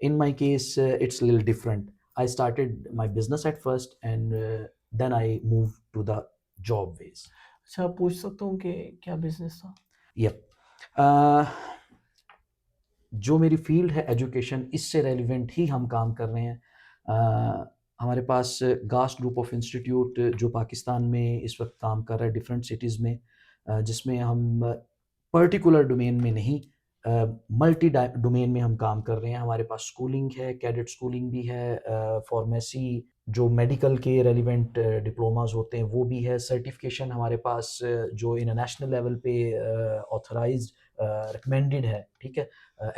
in my case it's a little different. I started my business at first and then I moved to the job ways. अच्छा, पूछ सकता हूँ कि क्या business था? Yep. जो मेरी फील्ड है एजुकेशन, इससे रेलिवेंट ही हम काम कर रहे हैं. हमारे पास गास्ट ग्रुप ऑफ इंस्टीट्यूट जो पाकिस्तान में इस वक्त काम कर रहा है डिफरेंट सिटीज़ में, जिसमें हम पर्टिकुलर डोमेन में नहीं, मल्टी डोमेन में हम काम कर रहे हैं. हमारे पास स्कूलिंग है, कैडेट स्कूलिंग भी है, फार्मेसी, जो मेडिकल के रेलिवेंट डिप्लोमास होते हैं वो भी है. सर्टिफिकेशन हमारे पास जो इंटरनेशनल लेवल पे ऑथराइज्ड रिकमेंडेड है, ठीक है,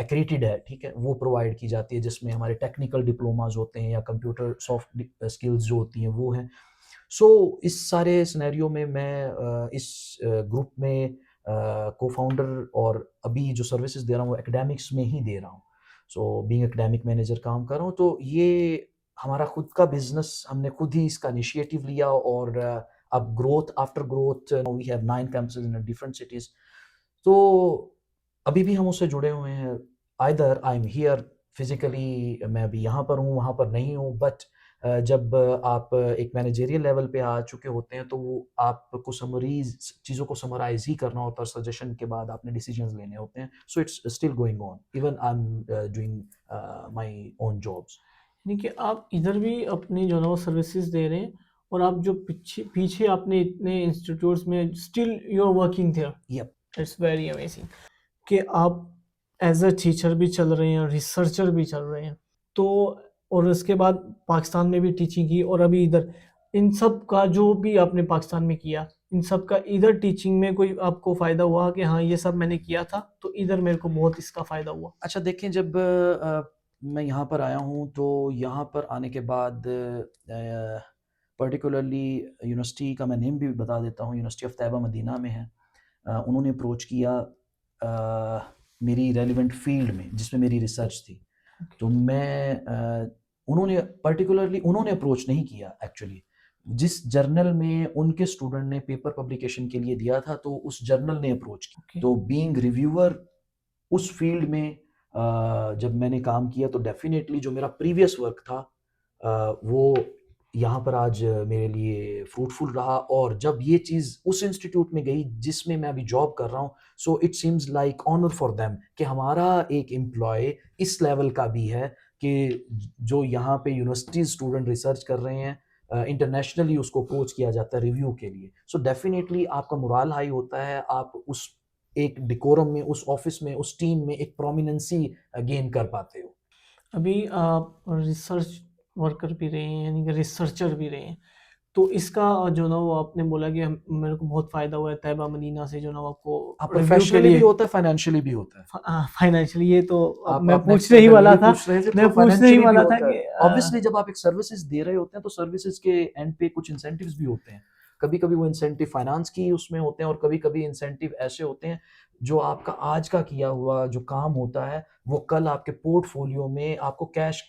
एक्रेडिटेड है, ठीक है, वो प्रोवाइड की जाती है, जिसमें हमारे टेक्निकल डिप्लोमास होते हैं या कंप्यूटर सॉफ्ट स्किल्स जो होती हैं वो हैं. सो इस सारे सिनेरियो में मैं इस ग्रुप में को फाउंडर और अभी जो सर्विसेज दे रहा हूँ वो एकेडमिक्स में ही दे रहा हूँ. सो बीइंग एकेडमिक मैनेजर काम कर रहा हूँ. तो ये हमारा खुद का बिजनेस, हमने खुद ही इसका इनिशिएटिव लिया और अब growth after growth we have 9 campuses in different cities. तो अभी भी हम उससे जुड़े हुए हैं. Either I am here physically, मैं अभी यहाँ पर हूँ, वहाँ पर नहीं हूँ, बट जब आप एक मैनेजरियल लेवल पे आ चुके होते हैं तो वो आपको चीज़ों को समराइज ही करना होता है, सजेशन के बाद आपने डिसीजंस लेने होते हैं. So it's still going on, even I am doing my own jobs. यानी कि आप इधर भी अपनी जो है वो सर्विसेज दे रहे हैं, और आप जो पीछे पीछे आपने इतने इंस्टीट्यूट्स में still you are working there. Yep. It's very amazing कि आप एज अ टीचर भी चल रहे हैं, रिसर्चर भी चल रहे हैं. तो और उसके बाद पाकिस्तान में भी टीचिंग की, और अभी इधर, इन सब का जो भी आपने पाकिस्तान में किया, इन सब का इधर टीचिंग में कोई आपको फ़ायदा हुआ कि हाँ ये सब मैंने किया था तो इधर मेरे को बहुत इसका फ़ायदा हुआ? अच्छा देखें, जब मैं यहाँ पर आया हूँ तो यहाँ पर आने के बाद पर्टिकुलरली यूनिवर्सिटी का मैं नेम भी बता देता हूँ, यूनिवर्सिटी ऑफ तैयबा मदीना में है. उन्होंने अप्रोच किया मेरी रेलिवेंट फील्ड में जिसमें मेरी रिसर्च थी. तो मैं उन्होंने पर्टिकुलरली उन्होंने अप्रोच नहीं किया एक्चुअली. जिस जर्नल में उनके स्टूडेंट ने पेपर पब्लिकेशन के लिए दिया था तो उस जर्नल ने अप्रोच किया. Okay. तो बीइंग रिव्यूअर उस फील्ड में जब मैंने काम किया तो डेफिनेटली जो मेरा प्रीवियस वर्क था वो यहाँ पर आज मेरे लिए फ्रूटफुल रहा. और जब ये चीज़ उस इंस्टीट्यूट में गई जिसमें मैं अभी जॉब कर रहा हूँ, so it seems like honour for them कि हमारा एक एम्प्लॉय इस लेवल का भी है कि जो यहाँ पे यूनिवर्सिटीज़ स्टूडेंट रिसर्च कर रहे हैं, इंटरनेशनली उसको अप्रोच किया जाता है रिव्यू के लिए. सो डेफिनेटली आपका मोरल हाई होता है, आप उस एक डिकोरम में, उस ऑफिस में, उस टीम में एक प्रोमिनेंसी गेन कर पाते हो. अभी आप रिसर्च वर्कर भी रहे हैं, यानी कि रिसर्चर भी रहे हैं, तो इसका जो ना वो आपने बोला कि मेरे को बहुत फ़ायदा हुआ है तैयबा मदीना से, जो ना आपको रिव्यू के प्रोफेशनली भी लिए, होता है, फाइनेंशियली भी होता है. फाइनेंशियली, ये तो आप मैं नेक्स्ट पूछने ही वाला यही था. पूछ रहे थे, मैं तो पूछने ही फाइनेंशियली भी वाला था होता है. कि ऑब्वियसली जब आप एक सर्विसेज दे रहे होते हैं तो सर्विसेज के एंड पे कुछ इंसेंटिव्स भी होते हैं. कभी कभी वो इंसेंटिव फाइनेंस की उसमें होते हैं और कभी कभी इंसेंटिव ऐसे होते हैं जो आपका आज का किया हुआ जो काम होता है वो कल आपके पोर्टफोलियो में आपको कैश,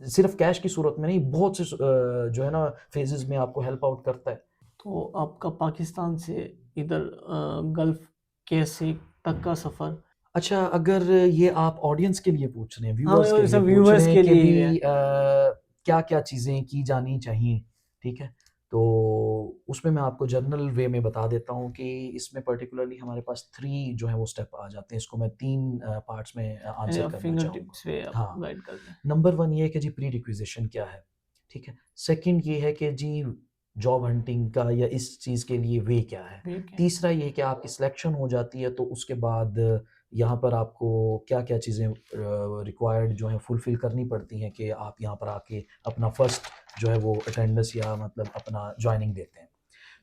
सिर्फ कैश की सूरत में नहीं, बहुत से जो है ना फेजेस में आपको हेल्प आउट करता है. तो आपका पाकिस्तान से इधर गल्फ कैसे तक का सफ़र? अच्छा, अगर ये आप ऑडियंस के लिए पूछ रहे हैं, हाँ, व्यूअर्स के लिए सब पूछ व्यूअर्स रहे के हैं कि लिए ही भी है. क्या क्या चीज़ें की जानी चाहिए, ठीक है, तो उसमें मैं आपको जनरल वे में बता देता हूँ कि इसमें पर्टिकुलरली हमारे पास 3 जो है वो स्टेप आ जाते हैं. इसको मैं 3 पार्ट्स में आंसर या करना फिंगर चाहूँगा. टिप्स पे आप हाँ, गाइड कर दें. नंबर 1 ये है कि जी प्री रिक्विजिशन क्या है, ठीक है. सेकंड ये है कि जी जॉब हंटिंग का या इस चीज़ के लिए वे क्या है. वे क्या? तीसरा ये है कि आपकी सिलेक्शन हो जाती है तो उसके बाद यहाँ पर आपको क्या क्या चीज़ें रिक्वायर्ड जो है फुलफ़िल करनी पड़ती हैं कि आप यहाँ पर आके अपना फर्स्ट जो है वो अटेंडेंस या मतलब अपना जॉइनिंग देते हैं.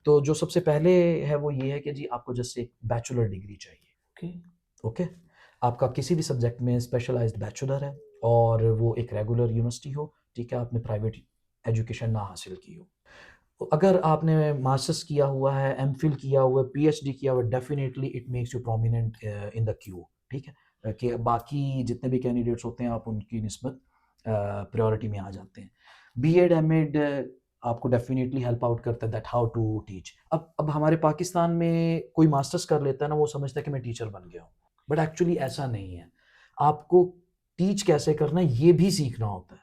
तो जो सबसे पहले है वो ये है कि जी आपको जस्ट एक बैचलर डिग्री चाहिए. ओके. ओके, आपका किसी भी सब्जेक्ट में स्पेशलाइज्ड बैचलर है और वो एक रेगुलर यूनिवर्सिटी हो, ठीक है, आपने प्राइवेट एजुकेशन ना हासिल की हो. अगर आपने मास्टर्स किया हुआ है, एमफिल किया हुआ है, पीएचडी किया हुआ है, definitely it makes you prominent in the Q, ठीक है, कि बाकी जितने भी कैंडिडेट्स होते हैं आप उनकी निस्बत प्रायोरिटी में आ जाते हैं. बीएड एमएड आपको डेफिनेटली हेल्प आउट करता है दैट हाउ टू टीच. अब हमारे पाकिस्तान में कोई मास्टर्स कर लेता है ना, वो समझता है कि मैं टीचर बन गया हूँ, बट एक्चुअली ऐसा नहीं है. आपको टीच कैसे करना है ये भी सीखना होता है.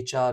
HR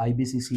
IBCC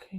Okay.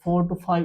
4 to 5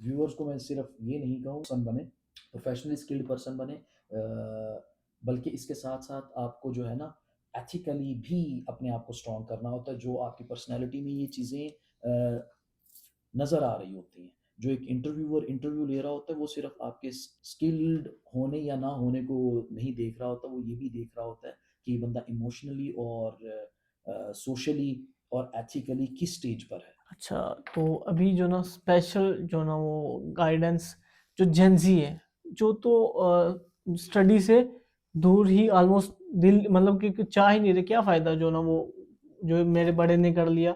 viewers को मैं सिर्फ ये नहीं कहूँ पर्सन बने, प्रोफेशनली स्किल्ड पर्सन बने, बल्कि इसके साथ साथ आपको जो है ना एथिकली भी अपने आप को स्ट्रॉन्ग करना होता है। जो आपकी पर्सनैलिटी में ये चीज़ें नज़र आ रही होती हैं, जो एक इंटरव्यूअर इंटरव्यू ले रहा होता है वो सिर्फ आपके स्किल्ड होने या ना होने को नहीं देख रहा होता, वो ये भी देख रहा होता है कि ये बंदा इमोशनली और सोशली और एथिकली किस स्टेज पर है। अच्छा, तो अभी जो ना स्पेशल जो ना वो गाइडेंस जो जेंजी है, जो तो स्टडी से दूर ही ऑलमोस्ट दिल मतलब कि चाह ही नहीं रहे, क्या फ़ायदा जो ना वो जो मेरे बड़े ने कर लिया,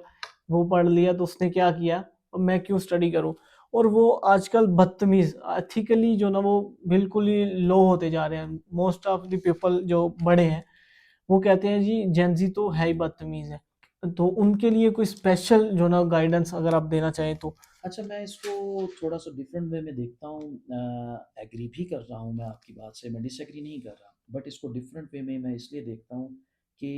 वो पढ़ लिया तो उसने क्या किया और मैं क्यों स्टडी करूं। और वो आजकल बदतमीज़ एथिकली जो ना वो बिल्कुल ही लो होते जा रहे हैं। मोस्ट ऑफ द पीपल जो बड़े हैं वो कहते हैं जी जेंजी तो है ही बदतमीज़ है। तो उनके लिए कोई स्पेशल जो ना गाइडेंस अगर आप देना चाहें तो। अच्छा, मैं इसको थोड़ा सा डिफरेंट वे में देखता हूँ, एग्री भी कर रहा हूँ मैं आपकी बात से, मैं डिसएग्री नहीं कर रहा, बट इसको डिफरेंट वे में मैं इसलिए देखता हूँ कि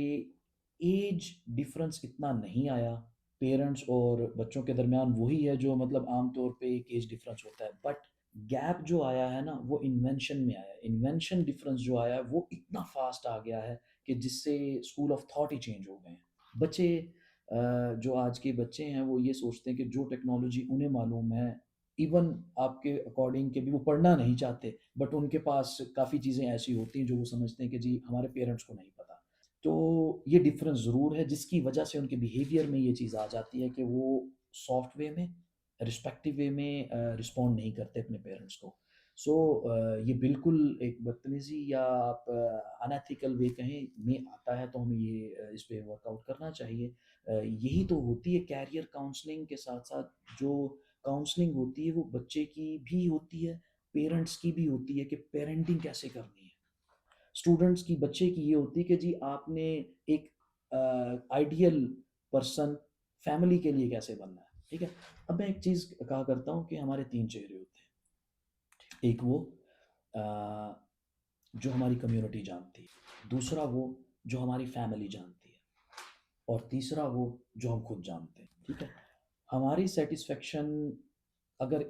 एज डिफरेंस इतना नहीं आया पेरेंट्स और बच्चों के दरमियान, वही है जो मतलब आम तौर पे एक एज डिफरेंस होता है, बट गैप जो आया है ना वो इन्वेंशन में आया है। इन्वेंशन डिफरेंस जो आया है वो इतना फास्ट आ गया है कि जिससे school of thought he change हो गए हैं। बच्चे जो आज के बच्चे हैं वो ये सोचते हैं कि जो टेक्नोलॉजी उन्हें मालूम है, इवन आपके अकॉर्डिंग के भी वो पढ़ना नहीं चाहते, बट उनके पास काफ़ी चीज़ें ऐसी होती हैं जो वो समझते हैं कि जी हमारे पेरेंट्स को नहीं पता। तो ये डिफरेंस ज़रूर है जिसकी वजह से उनके बिहेवियर में ये चीज़ आ जाती है कि वो सॉफ्ट वे में, रिस्पेक्टिव वे में रिस्पॉन्ड नहीं करते अपने पेरेंट्स को। सो ये बिल्कुल एक बदतमीज़ी या आप अनएथिकल वे कहें में आता है, तो हमें ये इस पे वर्कआउट करना चाहिए। यही तो होती है कैरियर काउंसलिंग के साथ-साथ, जो काउंसलिंग होती है वो बच्चे की भी होती है, पेरेंट्स की भी होती है कि पेरेंटिंग कैसे करनी है। स्टूडेंट्स की, बच्चे की ये होती है कि जी आपने एक आइडियल पर्सन फैमिली के लिए कैसे बनना है, ठीक है? अब मैं एक चीज़ कहा करता हूँ कि हमारे 3 चेहरे होते हैं। एक वो अ, जो हमारी कम्युनिटी जानती है, दूसरा वो जो हमारी फैमिली जानती है, और तीसरा वो जो हम खुद जानते हैं, ठीक है? हमारी सैटिस्फैक्शन अगर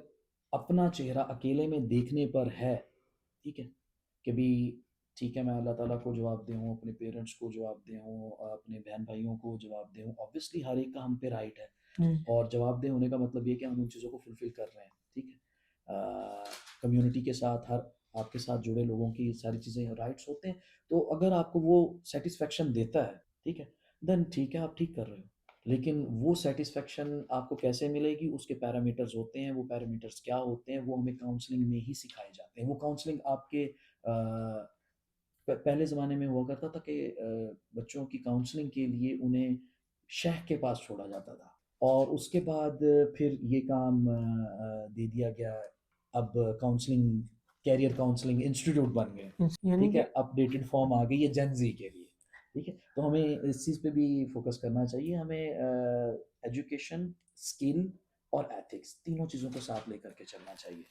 अपना चेहरा अकेले में देखने पर है, ठीक है? कि भी ठीक है, मैं अल्लाह ताला को जवाब दे हूँ, अपने पेरेंट्स को जवाब दे हूँ, अपने बहन-भाइयों को जवाब दे हूँ, ऑब्वियसली हर एक का हम पे राइट है, जी। और जवाबदेह होने का मतलब ये है कि हम उन चीज़ों को फुलफ़िल कर रहे हैं, ठीक है? कम्युनिटी के साथ, हर आपके साथ जुड़े लोगों की सारी चीज़ें राइट्स होते हैं, तो अगर आपको वो सैटिस्फैक्शन देता है, ठीक है? देन ठीक है, आप ठीक कर रहे हो। लेकिन वो सैटिस्फैक्शन आपको कैसे मिलेगी, उसके पैरामीटर्स होते हैं, वो पैरामीटर्स क्या होते हैं, वो हमें काउंसलिंग में ही सिखाए जाते हैं। वो काउंसलिंग आपके पहले ज़माने में हुआ करता था कि बच्चों की काउंसलिंग के लिए उन्हें शेख के पास छोड़ा जाता था, और उसके बाद फिर ये काम दे दिया गया। अब काउंसलिंग, कैरियर काउंसलिंग इंस्टीट्यूट बन गए, यानी ठीक है? कि अपडेटेड फॉर्म आ गई है जेन ज़ी के लिए, ठीक है? तो हमें इस चीज़ पे भी फोकस करना चाहिए। हमें एजुकेशन, स्किल और एथिक्स तीनों चीज़ों को साथ लेकर के चलना चाहिए।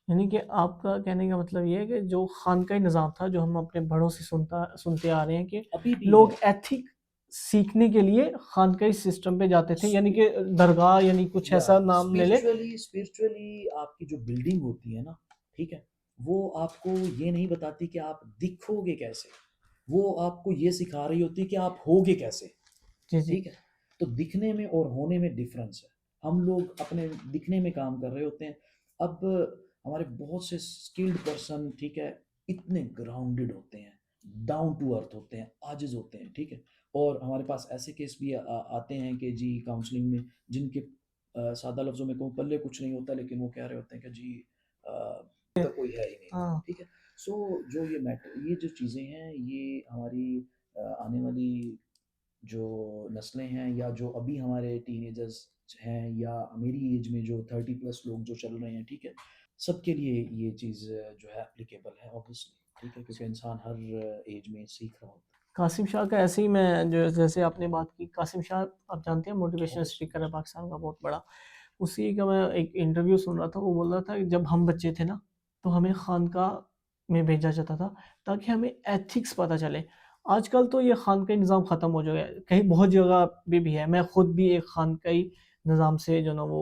यानी कि आपका कहने का मतलब ये है कि जो खानकाई निज़ाम था, जो हम अपने बड़ों से सुनते आ रहे हैं कि अभी भी लोग है। एथिक सीखने के लिए खानकाई सिस्टम पे जाते थे, यानी कि दरगाह, यानी कुछ या ऐसा नाम ले ले। स्पिरिचुअली आपकी जो बिल्डिंग होती है ना, ठीक है, वो आपको ये नहीं बताती कि आप दिखोगे कैसे, वो आपको ये सिखा रही होती है कि आप होगे कैसे, जी जी। ठीक है? तो दिखने में और होने में डिफरेंस है। हम लोग अपने दिखने में काम कर रहे होते हैं। अब हमारे बहुत से स्किल्ड पर्सन, ठीक है, इतने ग्राउंडेड होते हैं, डाउन टू अर्थ होते हैं, आजिज होते हैं, ठीक है? और हमारे पास ऐसे केस भी आते हैं कि जी काउंसलिंग में, जिनके सादा लफ्ज़ों में कहूँ पल्ले कुछ नहीं होता, लेकिन वो कह रहे होते हैं कि जी तो कोई है ही नहीं, हाँ। ठीक है? सो जो ये जो चीज़ें हैं, ये हमारी आने वाली जो नस्लें हैं, या जो अभी हमारे टीनेजर्स हैं, या मेरी एज में जो 30 प्लस लोग जो चल रहे हैं, ठीक है, सबके लिए ये चीज़ जो है एप्लीकेबल है ऑब्वियसली, ठीक है, क्योंकि इंसान हर एज में सीख रहा होता कासिम शाह का ऐसे ही, मैं जो जैसे आपने बात की, कासिम शाह आप जानते हैं है। Motivational obviously. स्पीकर है पाकिस्तान का बहुत बड़ा। उसी का मैं एक इंटरव्यू सुन रहा था, वो बोल रहा था कि जब हम बच्चे थे ना तो हमें खानकाह में भेजा जाता था ताकि हमें एथिक्स पता चले। आजकल तो ये खानकाई निज़ाम ख़त्म हो गया है, कहीं बहुत जगह पे भी है। मैं खुद भी एक खानकाई निज़ाम से जो ना वो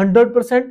100%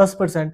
10%.